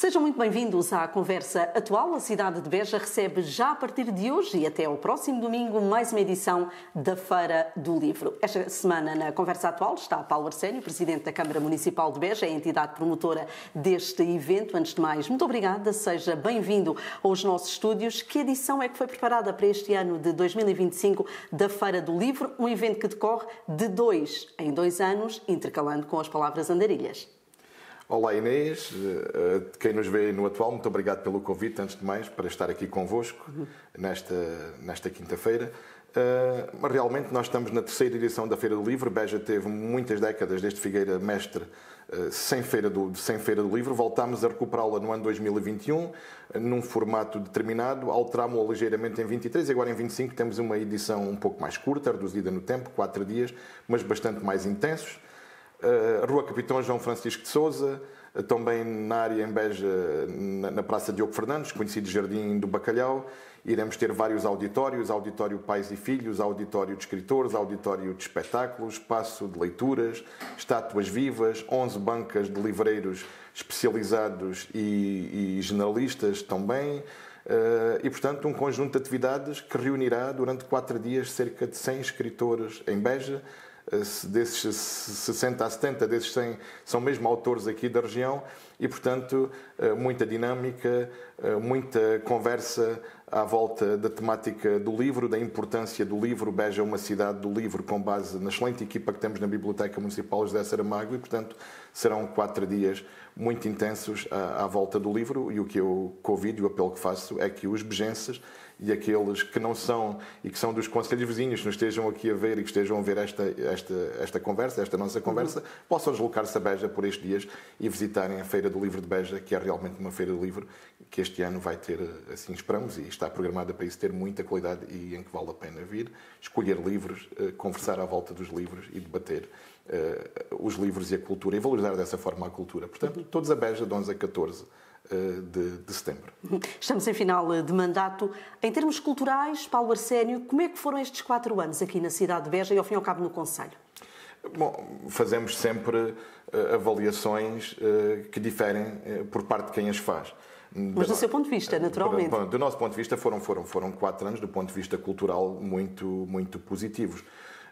Sejam muito bem-vindos à Conversa Atual. A cidade de Beja recebe já a partir de hoje e até ao próximo domingo mais uma edição da Feira do Livro. Esta semana na Conversa Atual está Paulo Arsénio, Presidente da Câmara Municipal de Beja, a entidade promotora deste evento. Antes de mais, muito obrigada, seja bem-vindo aos nossos estúdios. Que edição é que foi preparada para este ano de 2025 da Feira do Livro? Um evento que decorre de 2 em 2 anos, intercalando com as palavras andarilhas. Olá Inês, quem nos vê no atual, muito obrigado pelo convite, antes de mais, para estar aqui convosco nesta quinta-feira. Realmente nós estamos na terceira edição da Feira do Livro. Beja teve muitas décadas, desde Figueira Mestre, sem Feira do Livro. Voltámos a recuperá-la no ano 2021, num formato determinado, alterámos-la ligeiramente em 23 e agora em 25 temos uma edição um pouco mais curta, reduzida no tempo, 4 dias, mas bastante mais intensos. Rua Capitão João Francisco de Sousa, também na área em Beja, na Praça Diogo Fernandes, conhecido Jardim do Bacalhau. Iremos ter vários auditórios, auditório Pais e Filhos, auditório de escritores, auditório de espetáculos, espaço de leituras, estátuas vivas, 11 bancas de livreiros especializados e generalistas também. E, portanto, um conjunto de atividades que reunirá durante 4 dias cerca de 100 escritores em Beja. Desses 60 a 70, desses 100 são mesmo autores aqui da região e, portanto, muita dinâmica, muita conversa à volta da temática do livro, da importância do livro. Beja é uma cidade do livro com base na excelente equipa que temos na Biblioteca Municipal José Saramago e, portanto, serão 4 dias muito intensos à volta do livro e o que eu convido e o apelo que faço é que os bejenses e aqueles que não são e que são dos concelhos vizinhos que nos estejam aqui a ver e que estejam a ver esta conversa, esta nossa conversa, possam deslocar-se a Beja por estes dias e visitarem a Feira do Livro de Beja, que é realmente uma feira do livro que este ano vai ter, assim esperamos, e está programada para isso, ter muita qualidade e em que vale a pena vir, escolher livros, conversar à volta dos livros e debater os livros e a cultura e valorizar dessa forma a cultura. Portanto, todos a Beja, de 11 a 14 de setembro. Estamos em final de mandato. Em termos culturais, Paulo Arsénio, como é que foram estes 4 anos aqui na cidade de Beja e ao fim e ao cabo no concelho? Bom, fazemos sempre avaliações que diferem por parte de quem as faz. Mas do seu ponto de vista, naturalmente. Do nosso ponto de vista, foram 4 anos, do ponto de vista cultural, muito positivos.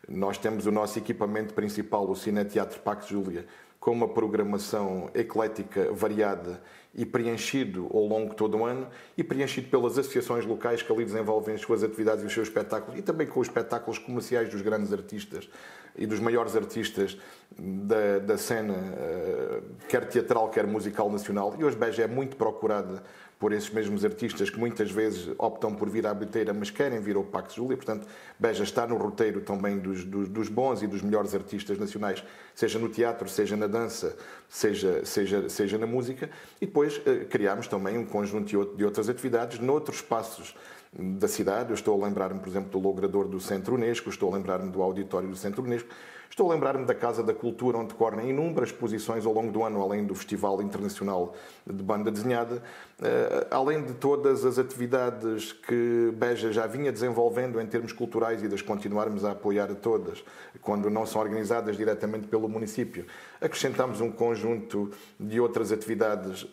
Nós temos o nosso equipamento principal, o Cine Teatro Pax Júlia, com uma programação eclética, variada e preenchido ao longo de todo o ano e preenchido pelas associações locais que ali desenvolvem as suas atividades e os seus espetáculos e também com os espetáculos comerciais dos grandes artistas e dos maiores artistas da cena, quer teatral, quer musical nacional. E hoje Beja é muito procurada por esses mesmos artistas que muitas vezes optam por vir à bilheteira, mas querem vir ao Pax Júlia. Portanto, Beja está no roteiro também dos bons e dos melhores artistas nacionais, seja no teatro, seja na dança, seja na música. E depois criámos também um conjunto de outras atividades noutros espaços da cidade. Eu estou a lembrar-me, por exemplo, do Logrador do Centro Unesco, estou a lembrar-me do Auditório do Centro Unesco, estou a lembrar-me da Casa da Cultura, onde decorrem inúmeras exposições ao longo do ano, além do Festival Internacional de Banda Desenhada, além de todas as atividades que Beja já vinha desenvolvendo em termos culturais e das continuarmos a apoiar a todas, quando não são organizadas diretamente pelo município. Acrescentamos um conjunto de outras atividades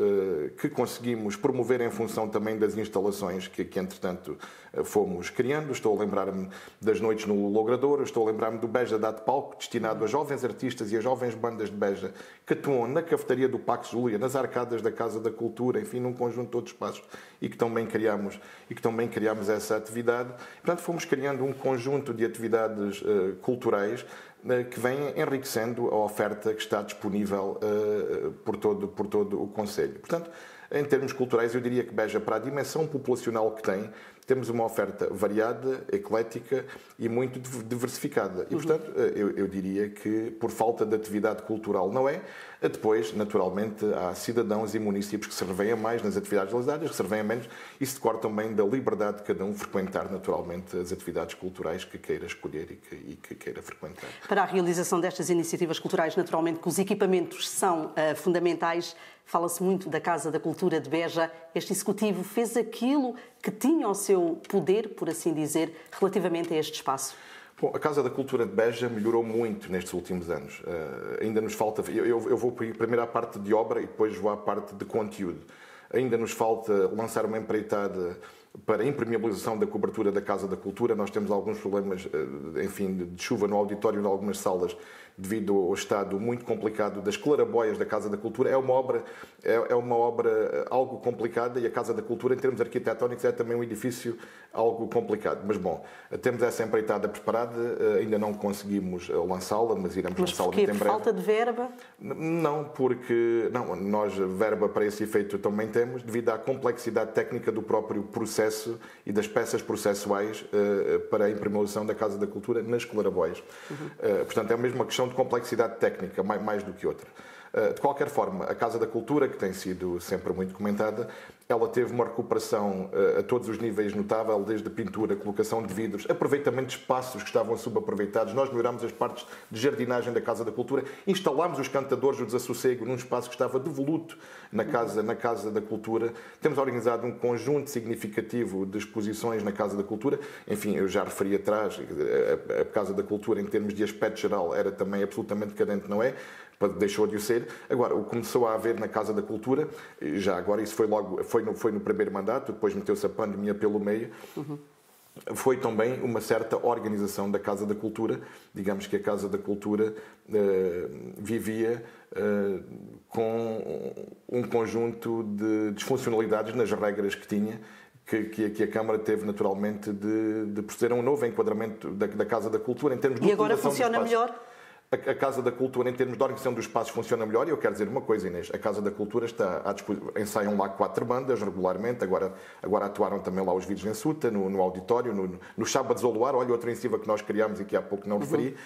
que conseguimos promover em função também das instalações que entretanto, fomos criando. Estou a lembrar-me das noites no Logrador, estou a lembrar-me do Beja Dá de Palco, destinado a jovens artistas e a jovens bandas de Beja que atuam na cafetaria do Pax Júlia, nas arcadas da Casa da Cultura, enfim, num conjunto de outros espaços e que também criámos essa atividade. Portanto, fomos criando um conjunto de atividades culturais que vem enriquecendo a oferta que está disponível por todo o concelho. Portanto, em termos culturais, eu diria que Beja, para a dimensão populacional que tem, temos uma oferta variada, eclética e muito diversificada. E, portanto, eu diria que por falta de atividade cultural não é. Depois, naturalmente, há cidadãos e municípios que se revêem mais nas atividades realizadas, que se revêem menos. Isso decorre também da liberdade de cada um frequentar, naturalmente, as atividades culturais que queira escolher e que queira frequentar. Para a realização destas iniciativas culturais, naturalmente, que os equipamentos são fundamentais. Fala-se muito da Casa da Cultura de Beja. Este Executivo fez aquilo que tinha ao seu poder, por assim dizer, relativamente a este espaço? Bom, a Casa da Cultura de Beja melhorou muito nestes últimos anos. Ainda nos falta... Eu vou primeiro à parte de obra e depois vou à parte de conteúdo. Ainda nos falta lançar uma empreitada para a impermeabilização da cobertura da Casa da Cultura. Nós temos alguns problemas, enfim, de chuva no auditório de algumas salas devido ao estado muito complicado das claraboias da Casa da Cultura. É uma obra algo complicada, e a Casa da Cultura, em termos arquitetónicos, é também um edifício algo complicado. Mas, bom, temos essa empreitada preparada, ainda não conseguimos lançá-la, mas iremos lançá-la muito em breve. Por falta de verba? Não, porque nós verba para esse efeito também temos, devido à complexidade técnica do próprio processo e das peças processuais para a impermeabilização da Casa da Cultura nas claraboias. Portanto, é mesmo uma questão de complexidade técnica, mais do que outra. De qualquer forma, a Casa da Cultura, que tem sido sempre muito comentada, ela teve uma recuperação a todos os níveis notável, desde a pintura, colocação de vidros, aproveitamento de espaços que estavam subaproveitados. Nós melhorámos as partes de jardinagem da Casa da Cultura, instalámos os cantadores do desassossego num espaço que estava devoluto na Casa da Cultura. Temos organizado um conjunto significativo de exposições na Casa da Cultura. Enfim, eu já referi atrás, a Casa da Cultura, em termos de aspecto geral, era também absolutamente decadente, não é? Deixou de o ser. Agora, o que começou a haver na Casa da Cultura, já agora isso foi no primeiro mandato, depois meteu-se a pandemia pelo meio, foi também uma certa organização da Casa da Cultura. Digamos que a Casa da Cultura vivia com um conjunto de disfuncionalidades nas regras que tinha, que a Câmara teve naturalmente de proceder a um novo enquadramento da Casa da Cultura em termos de utilização. E agora funciona melhor? A Casa da Cultura, em termos de organização dos espaços, funciona melhor. E eu quero dizer uma coisa, Inês. A Casa da Cultura está à disposição. Ensaiam lá 4 bandas regularmente. Agora atuaram também lá os vídeos em Suta, no auditório, nos sábados ao luar. Olha, outra iniciativa que nós criámos e que há pouco não referi.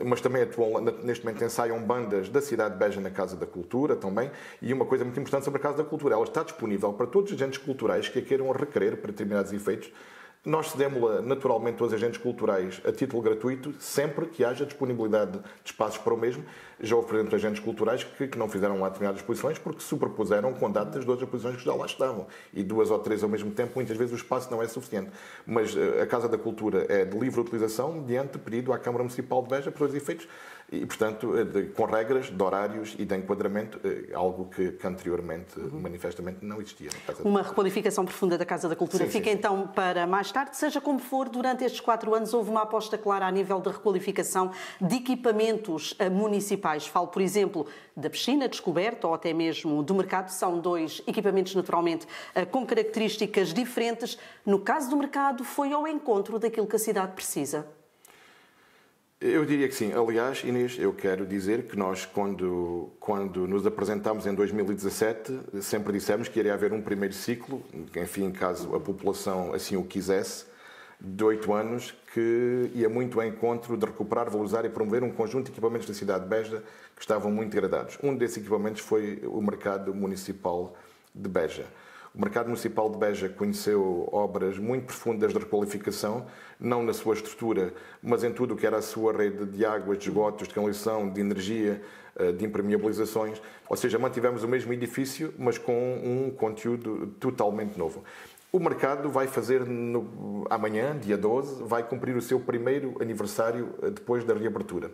Mas também atuam, neste momento ensaiam bandas da cidade de Beja na Casa da Cultura também. E uma coisa muito importante sobre a Casa da Cultura: ela está disponível para todos os agentes culturais que a queiram requerer para determinados efeitos. Nós cedemos-la naturalmente aos agentes culturais a título gratuito, sempre que haja disponibilidade de espaços para o mesmo. Já houve, por exemplo, agentes culturais que não fizeram lá determinadas exposições porque se superpuseram com datas de outras exposições que já lá estavam. E 2 ou 3 ao mesmo tempo, muitas vezes o espaço não é suficiente. Mas a Casa da Cultura é de livre utilização, mediante pedido à Câmara Municipal de Beja, por todos os efeitos, e, portanto, com regras de horários e de enquadramento, algo que anteriormente, manifestamente, não existia. Uma requalificação profunda da Casa da Cultura fica então para mais tarde. Seja como for, durante estes 4 anos houve uma aposta clara a nível de requalificação de equipamentos municipais. Falo, por exemplo, da piscina descoberta ou até mesmo do mercado. São 2 equipamentos, naturalmente, com características diferentes. No caso do mercado, foi ao encontro daquilo que a cidade precisa? Eu diria que sim. Aliás, Inês, eu quero dizer que nós, quando nos apresentámos em 2017, sempre dissemos que iria haver um primeiro ciclo, enfim, caso a população assim o quisesse, de 8 anos, que ia muito ao encontro de recuperar, valorizar e promover um conjunto de equipamentos da cidade de Beja que estavam muito degradados. Um desses equipamentos foi o Mercado Municipal de Beja. O Mercado Municipal de Beja conheceu obras muito profundas de requalificação, não na sua estrutura, mas em tudo o que era a sua rede de águas, de esgotos, de canalização, de energia, de impermeabilizações. Ou seja, mantivemos o mesmo edifício, mas com um conteúdo totalmente novo. O mercado vai fazer, amanhã, dia 12, vai cumprir o seu primeiro aniversário depois da reabertura.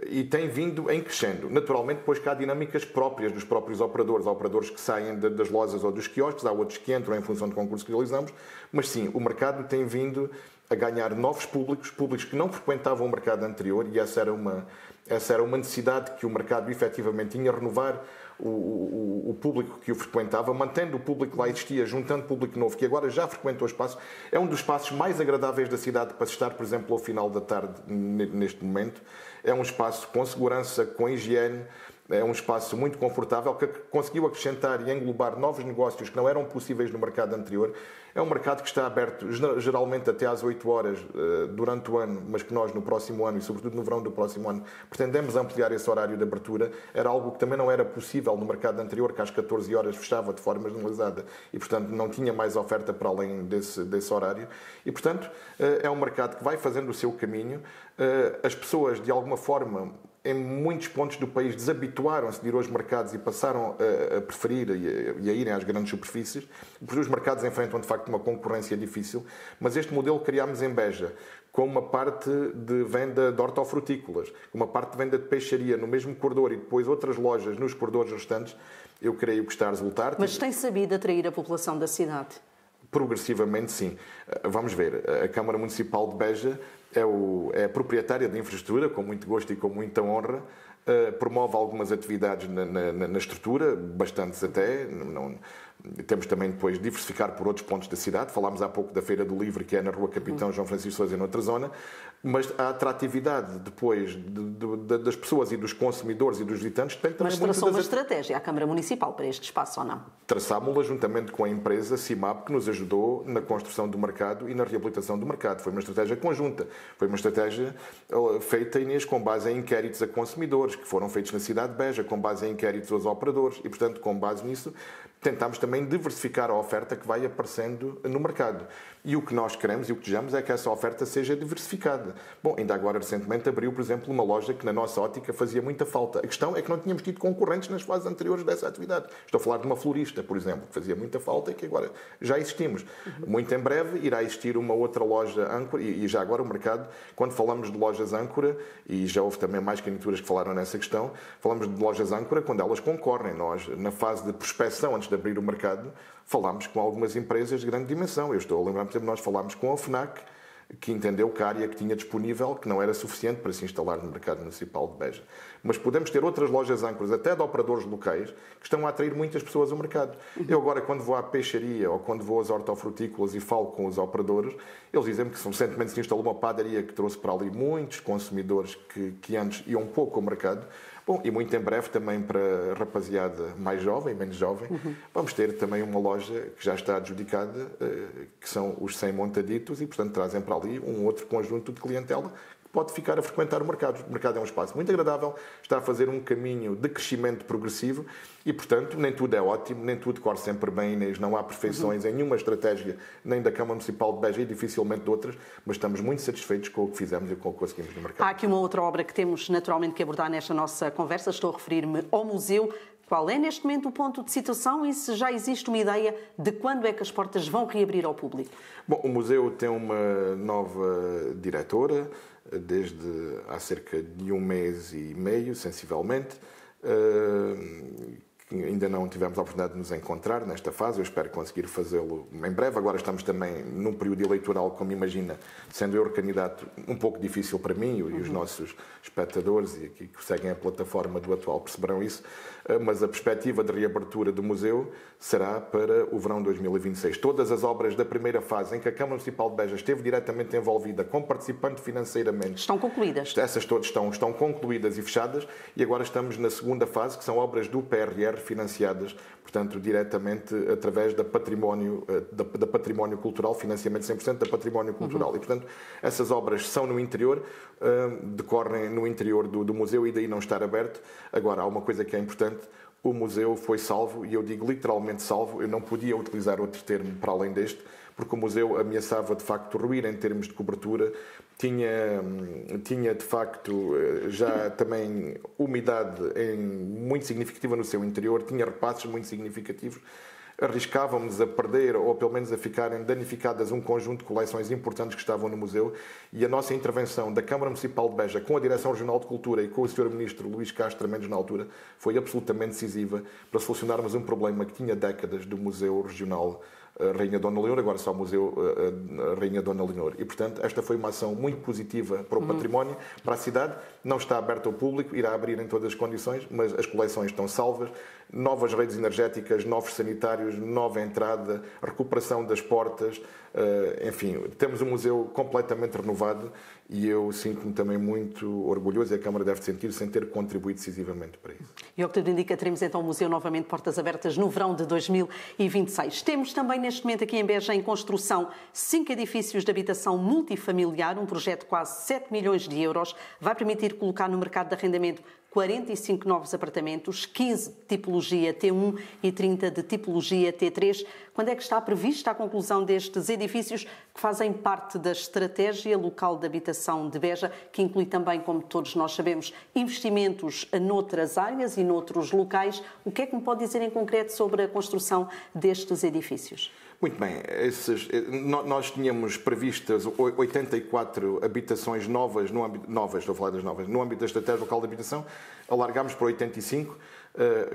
E tem vindo em crescendo. Naturalmente, depois que há dinâmicas próprias dos próprios operadores. Há operadores que saem das lojas ou dos quiosques, há outros que entram em função do concurso que realizamos, mas sim, o mercado tem vindo a ganhar novos públicos que não frequentavam o mercado anterior, e essa era uma necessidade que o mercado efetivamente tinha, renovar o público que o frequentava, mantendo o público que lá existia, juntando público novo, que agora já frequenta o espaço. É um dos espaços mais agradáveis da cidade para se estar, por exemplo, ao final da tarde, neste momento. É um espaço com segurança, com higiene, é um espaço muito confortável, que conseguiu acrescentar e englobar novos negócios que não eram possíveis no mercado anterior. É um mercado que está aberto geralmente até às 8 horas durante o ano, mas que nós no próximo ano e sobretudo no verão do próximo ano pretendemos ampliar esse horário de abertura. Era algo que também não era possível no mercado anterior, que às 14 horas fechava de forma generalizada e, portanto, não tinha mais oferta para além desse horário. E, portanto, é um mercado que vai fazendo o seu caminho. As pessoas, de alguma forma, em muitos pontos do país, desabituaram-se de ir aos mercados e passaram a preferir e a irem às grandes superfícies, porque os mercados enfrentam, de facto, uma concorrência difícil. Mas este modelo que criámos em Beja, com uma parte de venda de hortofrutícolas, uma parte de venda de peixaria no mesmo corredor e depois outras lojas nos corredores restantes, Eu creio que está a resultar. Mas tem sabido atrair a população da cidade? Progressivamente, sim. Vamos ver, a Câmara Municipal de Beja é a proprietária de infraestrutura, com muito gosto e com muita honra, promove algumas atividades na estrutura, bastantes até. Temos também depois de diversificar por outros pontos da cidade. Falámos há pouco da Feira do Livro, que é na Rua Capitão João Francisco Sousa, noutra zona. Mas a atratividade depois das pessoas e dos consumidores e dos visitantes depende também muito. Mas traçou uma estratégia à Câmara Municipal para este espaço ou não? Traçámos-la juntamente com a empresa CIMAP, que nos ajudou na construção do mercado e na reabilitação do mercado. Foi uma estratégia conjunta. Foi uma estratégia feita, Inês, com base em inquéritos a consumidores, que foram feitos na cidade de Beja, com base em inquéritos aos operadores. E, portanto, com base nisso, tentámos também diversificar a oferta que vai aparecendo no mercado. E o que nós queremos e o que desejamos é que essa oferta seja diversificada. Bom, ainda agora recentemente abriu, por exemplo, uma loja que na nossa ótica fazia muita falta. A questão é que não tínhamos tido concorrentes nas fases anteriores dessa atividade. Estou a falar de uma florista, por exemplo, que fazia muita falta e que agora já existimos. Muito em breve irá existir uma outra loja âncora e já agora o mercado, quando falamos de lojas âncora, e já houve também mais candidaturas que falaram nessa questão, falamos de lojas âncora quando elas concorrem. Nós, na fase de prospecção, antes de abrir o mercado, falámos com algumas empresas de grande dimensão. Eu estou a lembrar, por exemplo, nós falámos com a FNAC, que entendeu que a área que tinha disponível que não era suficiente para se instalar no mercado municipal de Beja. Mas podemos ter outras lojas âncoras, até de operadores locais, que estão a atrair muitas pessoas ao mercado. Eu agora, quando vou à peixaria ou quando vou às hortofrutícolas e falo com os operadores, eles dizem-me que recentemente se instalou uma padaria que trouxe para ali muitos consumidores que antes iam pouco ao mercado. Bom, e muito em breve também para a rapaziada mais jovem, menos jovem, vamos ter também uma loja que já está adjudicada, que são os 100 montaditos e, portanto, trazem para ali um outro conjunto de clientela que pode ficar a frequentar o mercado. O mercado é um espaço muito agradável, está a fazer um caminho de crescimento progressivo e, portanto, nem tudo é ótimo, nem tudo corre sempre bem, Inês. Não há perfeições em nenhuma estratégia, nem da Câmara Municipal de Beja e dificilmente de outras, mas estamos muito satisfeitos com o que fizemos e com o que conseguimos no mercado. Há aqui uma outra obra que temos naturalmente que abordar nesta nossa conversa. Estou a referir-me ao museu. Qual é neste momento o ponto de situação e se já existe uma ideia de quando é que as portas vão reabrir ao público? Bom, o museu tem uma nova diretora, desde há cerca de 1 mês e meio, sensivelmente. Ainda não tivemos a oportunidade de nos encontrar nesta fase, eu espero conseguir fazê-lo em breve. Agora estamos também num período eleitoral, como imagina, sendo eu candidato, um pouco difícil para mim e os nossos espectadores e aqui que seguem a plataforma do atual perceberão isso, mas a perspectiva de reabertura do museu será para o verão 2026. Todas as obras da primeira fase, em que a Câmara Municipal de Beja esteve diretamente envolvida, como participante financeiramente... Estão concluídas. Essas todas estão concluídas e fechadas e agora estamos na segunda fase, que são obras do PRR, financiadas, portanto, diretamente através da património cultural, financiamento 100% da património cultural. E, portanto, essas obras são no interior, decorrem no interior do museu e daí não estar aberto. Agora, há uma coisa que é importante, o museu foi salvo, e eu digo literalmente salvo, eu não podia utilizar outro termo para além deste, porque o museu ameaçava de facto ruir em termos de cobertura, tinha de facto já também umidade muito significativa no seu interior, tinha repassos muito significativos, arriscávamos a perder ou pelo menos a ficarem danificadas um conjunto de coleções importantes que estavam no museu e a nossa intervenção da Câmara Municipal de Beja com a Direção Regional de Cultura e com o Sr. Ministro Luís Castro Mendes na altura foi absolutamente decisiva para solucionarmos um problema que tinha décadas do Museu Regional Rainha Dona Leonor, agora só o Museu Rainha Dona Leonor. E, portanto, esta foi uma ação muito positiva para o património, para a cidade. Não está aberta ao público, irá abrir em todas as condições, mas as coleções estão salvas. Novas redes energéticas, novos sanitários, nova entrada, recuperação das portas. Enfim, temos um museu completamente renovado e eu sinto-me também muito orgulhoso e a Câmara deve sentir-se em ter contribuído decisivamente para isso. E ao que tudo indica, teremos então o museu novamente portas abertas no verão de 2026. Temos também neste momento aqui em Beja em construção 5 edifícios de habitação multifamiliar, um projeto de quase 7 milhões de euros, vai permitir colocar no mercado de arrendamento 45 novos apartamentos, 15 de tipologia T1 e 30 de tipologia T3. Quando é que está prevista a conclusão destes edifícios que fazem parte da estratégia local de habitação de Beja, que inclui também, como todos nós sabemos, investimentos noutras áreas e noutros locais? O que é que me pode dizer em concreto sobre a construção destes edifícios? Muito bem, nós tínhamos previstas 84 habitações novas, estou a falar das novas, no âmbito da Estratégia Local de Habitação, alargámos para 85,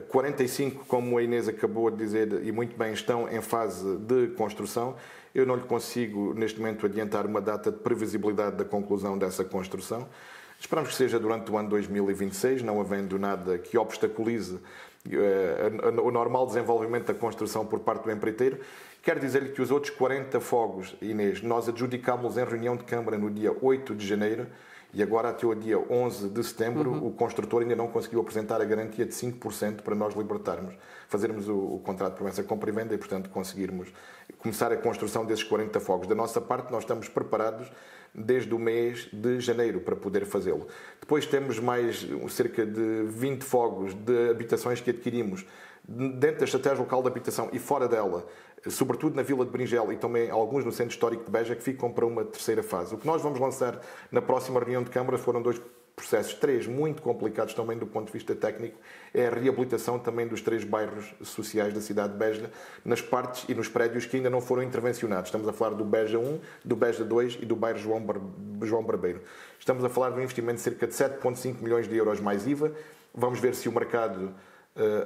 45, como a Inês acabou de dizer, e muito bem, estão em fase de construção. Eu não lhe consigo, neste momento, adiantar uma data de previsibilidade da conclusão dessa construção. Esperamos que seja durante o ano 2026, não havendo nada que obstaculize o normal desenvolvimento da construção por parte do empreiteiro. Quero dizer-lhe que os outros 40 fogos, Inês, nós adjudicámos em reunião de Câmara no dia 8 de janeiro e agora até o dia 11 de setembro o construtor ainda não conseguiu apresentar a garantia de 5% para nós libertarmos, fazermos o contrato de promessa compra e venda e, portanto, conseguirmos começar a construção desses 40 fogos. Da nossa parte, nós estamos preparados desde o mês de janeiro para poder fazê-lo. Depois temos mais cerca de 20 fogos de habitações que adquirimos dentro da Estratégia Local de Habitação e fora dela, sobretudo na Vila de Bringela e também alguns no Centro Histórico de Beja, que ficam para uma terceira fase. O que nós vamos lançar na próxima reunião de Câmara foram 2 processos, 3 muito complicados também do ponto de vista técnico, é a reabilitação também dos 3 bairros sociais da cidade de Beja, nas partes e nos prédios que ainda não foram intervencionados. Estamos a falar do Beja 1, do Beja 2 e do bairro João Barbeiro. Estamos a falar de um investimento de cerca de 7,5 milhões de euros mais IVA. Vamos ver se o mercado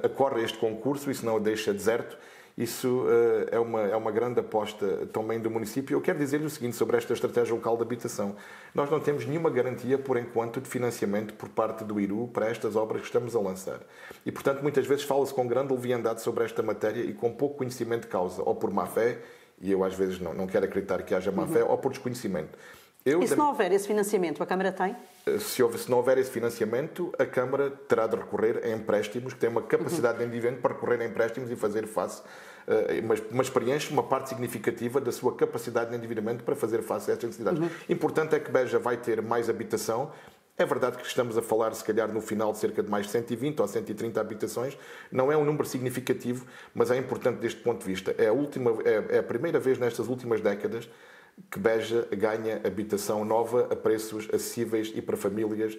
acorre a este concurso e se não o deixa deserto. Isso é uma grande aposta também do município. Eu quero dizer-lhe o seguinte sobre esta Estratégia Local de Habitação. Nós não temos nenhuma garantia, por enquanto, de financiamento por parte do IRU para estas obras que estamos a lançar. E, portanto, muitas vezes fala-se com grande leviandade sobre esta matéria e com pouco conhecimento de causa, ou por má-fé, e eu às vezes não quero acreditar que haja má-fé, ou por desconhecimento. E se não houver esse financiamento, a Câmara tem? Se não houver esse financiamento, a Câmara terá de recorrer a empréstimos, que tem uma capacidade de endividamento para recorrer a empréstimos e fazer face, mas preenche uma parte significativa da sua capacidade de endividamento para fazer face a estas necessidades. Importante é que Beja vai ter mais habitação. É verdade que estamos a falar, se calhar, no final de cerca de mais de 120 ou 130 habitações. Não é um número significativo, mas é importante deste ponto de vista. É a primeira vez nestas últimas décadas que Beja ganha habitação nova a preços acessíveis e para famílias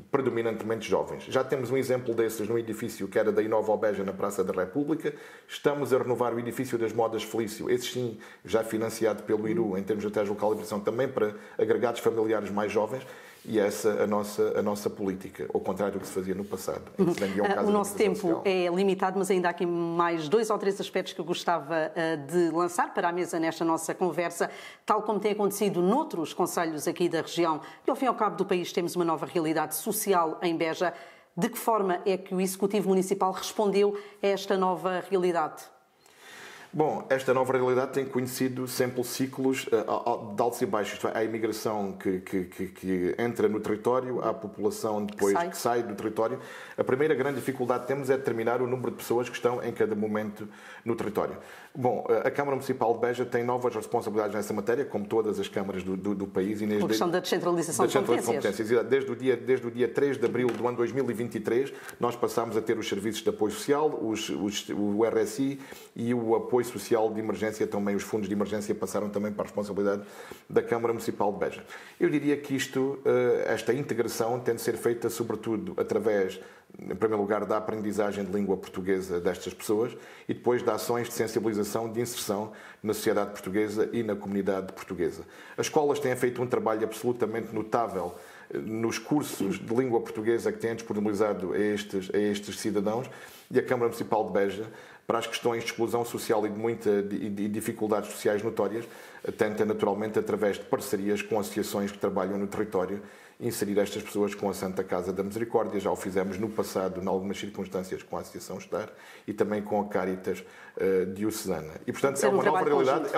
predominantemente jovens. Já temos um exemplo desses no edifício que era da Inova Beja, na Praça da República. Estamos a renovar o edifício das Modas Felício, esse sim, já financiado pelo IRU, em termos de estratégia local de habitação, também para agregados familiares mais jovens. E essa é a nossa política, ao contrário do que se fazia no passado. Em que se vendiam casas o nosso tempo social. é limitado, mas ainda há aqui mais 2 ou 3 aspectos que eu gostava de lançar para a mesa nesta nossa conversa, tal como tem acontecido noutros concelhos aqui da região. E ao fim e ao cabo do país temos uma nova realidade social em Beja. De que forma é que o Executivo Municipal respondeu a esta nova realidade? Bom, esta nova realidade tem conhecido sempre ciclos de altos e baixos. Há a imigração que entra no território, há a população depois que sai do território. A primeira grande dificuldade que temos é determinar o número de pessoas que estão em cada momento no território. Bom, a Câmara Municipal de Beja tem novas responsabilidades nessa matéria, como todas as câmaras do país. A questão da descentralização de competências. Desde o dia 3 de abril do ano 2023, nós passámos a ter os serviços de apoio social, o RSI e o apoio social de emergência, também os fundos de emergência passaram também para a responsabilidade da Câmara Municipal de Beja. Eu diria que esta integração tem de ser feita sobretudo através, em primeiro lugar, da aprendizagem de língua portuguesa destas pessoas e depois de ações de sensibilização, de inserção na sociedade portuguesa e na comunidade portuguesa. As escolas têm feito um trabalho absolutamente notável nos cursos de língua portuguesa que têm disponibilizado a estes cidadãos e a Câmara Municipal de Beja, para as questões de exclusão social e de dificuldades sociais notórias, tenta naturalmente, através de parcerias com associações que trabalham no território, inserir estas pessoas com a Santa Casa da Misericórdia. Já o fizemos no passado, em algumas circunstâncias, com a Associação Estar e também com a Caritas diocesana. E, portanto, é uma nova realidade,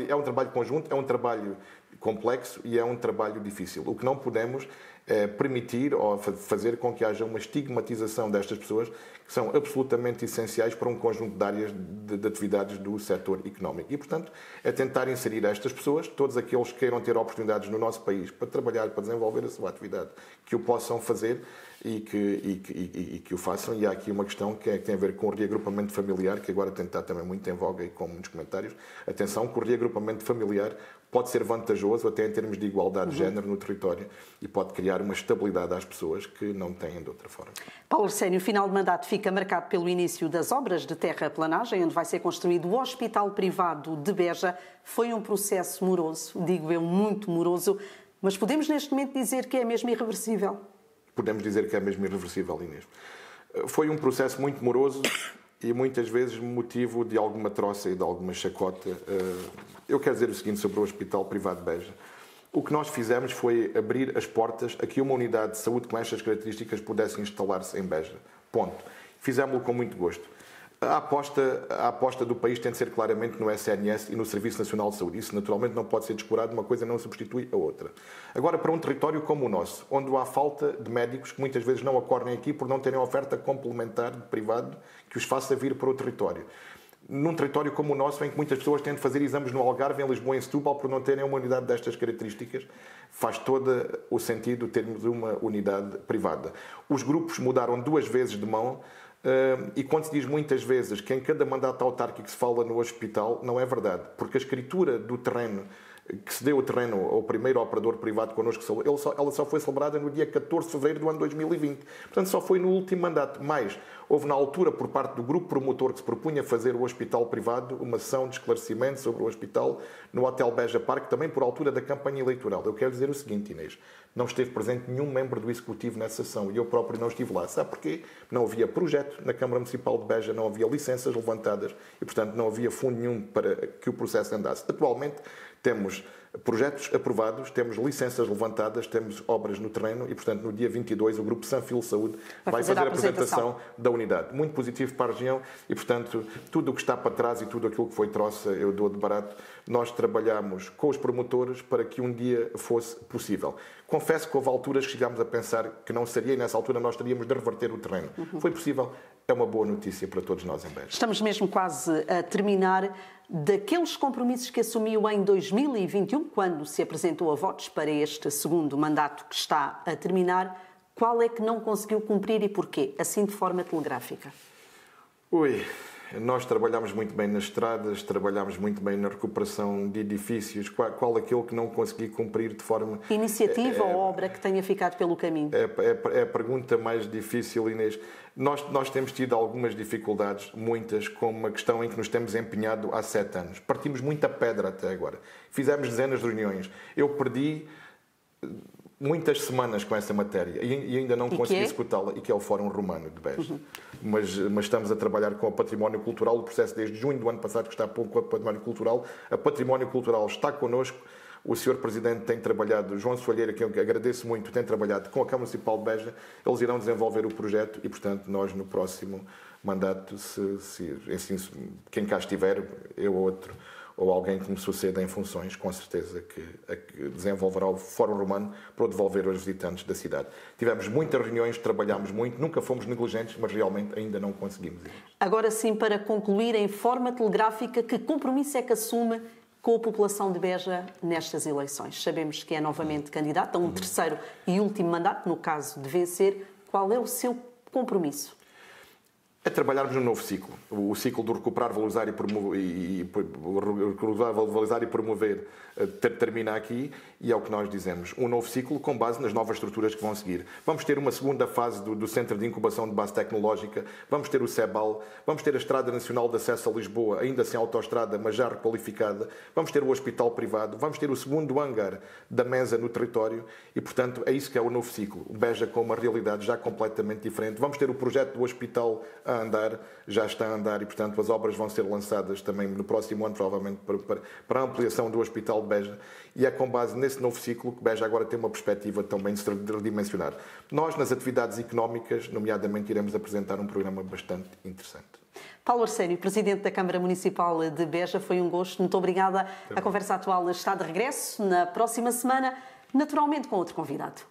é um trabalho conjunto, é um trabalho complexo e é um trabalho difícil. O que não podemos é permitir ou fazer com que haja uma estigmatização destas pessoas que são absolutamente essenciais para um conjunto de áreas de atividades do setor económico. E, portanto, é tentar inserir estas pessoas, todos aqueles que queiram ter oportunidades no nosso país para trabalhar, para desenvolver a sua atividade, que o possam fazer e que o façam. E há aqui uma questão que tem a ver com o reagrupamento familiar, que agora tem estado também muito em voga e com muitos comentários. Atenção, que o reagrupamento familiar pode ser vantajoso até em termos de igualdade de género no território e pode criar uma estabilidade às pessoas que não têm de outra forma. Paulo Arsénio, o final de mandato fica marcado pelo início das obras de terraplanagem, onde vai ser construído o Hospital Privado de Beja. Foi um processo moroso, digo eu, muito moroso, mas podemos neste momento dizer que é mesmo irreversível? Podemos dizer que é mesmo irreversível, Inês. Foi um processo muito moroso e muitas vezes motivo de alguma troça e de alguma chacota. Eu quero dizer o seguinte sobre o Hospital Privado de Beja. O que nós fizemos foi abrir as portas a que uma unidade de saúde com estas características pudesse instalar-se em Beja. Ponto. Fizemos-lo com muito gosto. A aposta do país tem de ser claramente no SNS e no Serviço Nacional de Saúde. Isso, naturalmente, não pode ser descurado, uma coisa não substitui a outra. Agora, para um território como o nosso, onde há falta de médicos que muitas vezes não acordem aqui por não terem oferta complementar de privado que os faça vir para o território. Num território como o nosso, em que muitas pessoas têm de fazer exames no Algarve, em Lisboa, em Setúbal, por não terem uma unidade destas características, faz todo o sentido termos uma unidade privada. Os grupos mudaram 2 vezes de mão. E quando se diz muitas vezes que em cada mandato autárquico se fala no hospital, não é verdade. Porque a escritura do terreno, que se deu o terreno ao primeiro operador privado connosco, ela só foi celebrada no dia 14 de fevereiro do ano 2020. Portanto, só foi no último mandato. Mas houve na altura, por parte do grupo promotor que se propunha fazer o hospital privado, uma sessão de esclarecimento sobre o hospital no Hotel Beja Parque, também por altura da campanha eleitoral. Eu quero dizer o seguinte, Inês. Não esteve presente nenhum membro do Executivo nessa sessão e eu próprio não estive lá. Sabe porquê? Não havia projeto na Câmara Municipal de Beja, não havia licenças levantadas e, portanto, não havia fundo nenhum para que o processo andasse. Atualmente, temos projetos aprovados, temos licenças levantadas, temos obras no terreno e, portanto, no dia 22 o Grupo Sanfil Saúde vai fazer a apresentação da unidade. Muito positivo para a região e, portanto, tudo o que está para trás e tudo aquilo que foi troça eu dou de barato. Nós trabalhamos com os promotores para que um dia fosse possível. Confesso que houve alturas que chegámos a pensar que não seria e nessa altura nós teríamos de reverter o terreno. Foi possível. É uma boa notícia para todos nós em Beja. Estamos mesmo quase a terminar. Daqueles compromissos que assumiu em 2021, quando se apresentou a votos para este segundo mandato que está a terminar, qual é que não conseguiu cumprir e porquê? Assim de forma telegráfica. Nós trabalhamos muito bem nas estradas, trabalhamos muito bem na recuperação de edifícios. Qual aquele que não consegui cumprir de forma... Iniciativa ou obra que tenha ficado pelo caminho? É a pergunta mais difícil, Inês. Nós temos tido algumas dificuldades, muitas, com uma questão em que nos temos empenhado há 7 anos. Partimos muita pedra até agora. Fizemos dezenas de reuniões. Eu perdi muitas semanas com essa matéria e ainda não consegui executá-la, e que é o Fórum Romano de Beja. Mas estamos a trabalhar com o património cultural, o processo desde junho do ano passado que está com o património cultural. A património cultural está connosco. O Sr. Presidente tem trabalhado, João Soalheira, que eu agradeço muito, tem trabalhado com a Câmara Municipal de Beja. Eles irão desenvolver o projeto e, portanto, nós no próximo mandato, quem cá estiver, eu ou outro, ou alguém que me suceda em funções, com certeza que desenvolverá o Fórum Romano para o devolver aos visitantes da cidade. Tivemos muitas reuniões, trabalhámos muito, nunca fomos negligentes, mas realmente ainda não conseguimos ir. Agora sim, para concluir em forma telegráfica, que compromisso é que assume com a população de Beja nestas eleições? Sabemos que é novamente candidato a um terceiro e último mandato, no caso de vencer. Qual é o seu compromisso? É trabalharmos no novo ciclo. O ciclo do recuperar, valorizar e promover termina aqui e é o que nós dizemos. Um novo ciclo com base nas novas estruturas que vão seguir. Vamos ter uma segunda fase do Centro de Incubação de Base Tecnológica, vamos ter o CEBAL, vamos ter a Estrada Nacional de Acesso a Lisboa, ainda sem autoestrada, mas já requalificada, vamos ter o Hospital Privado, vamos ter o segundo hangar da Mesa no território e, portanto, é isso que é o novo ciclo. Beja com uma realidade já completamente diferente. Vamos ter o projeto do hospital a andar, já está a andar e, portanto, as obras vão ser lançadas também no próximo ano, provavelmente, para a ampliação do Hospital de Beja. E é com base nesse novo ciclo que Beja agora tem uma perspectiva também de se redimensionar. Nós, nas atividades económicas, nomeadamente, iremos apresentar um programa bastante interessante. Paulo Arsénio, Presidente da Câmara Municipal de Beja, foi um gosto. Muito obrigada. A Conversa Atual está de regresso na próxima semana, naturalmente com outro convidado.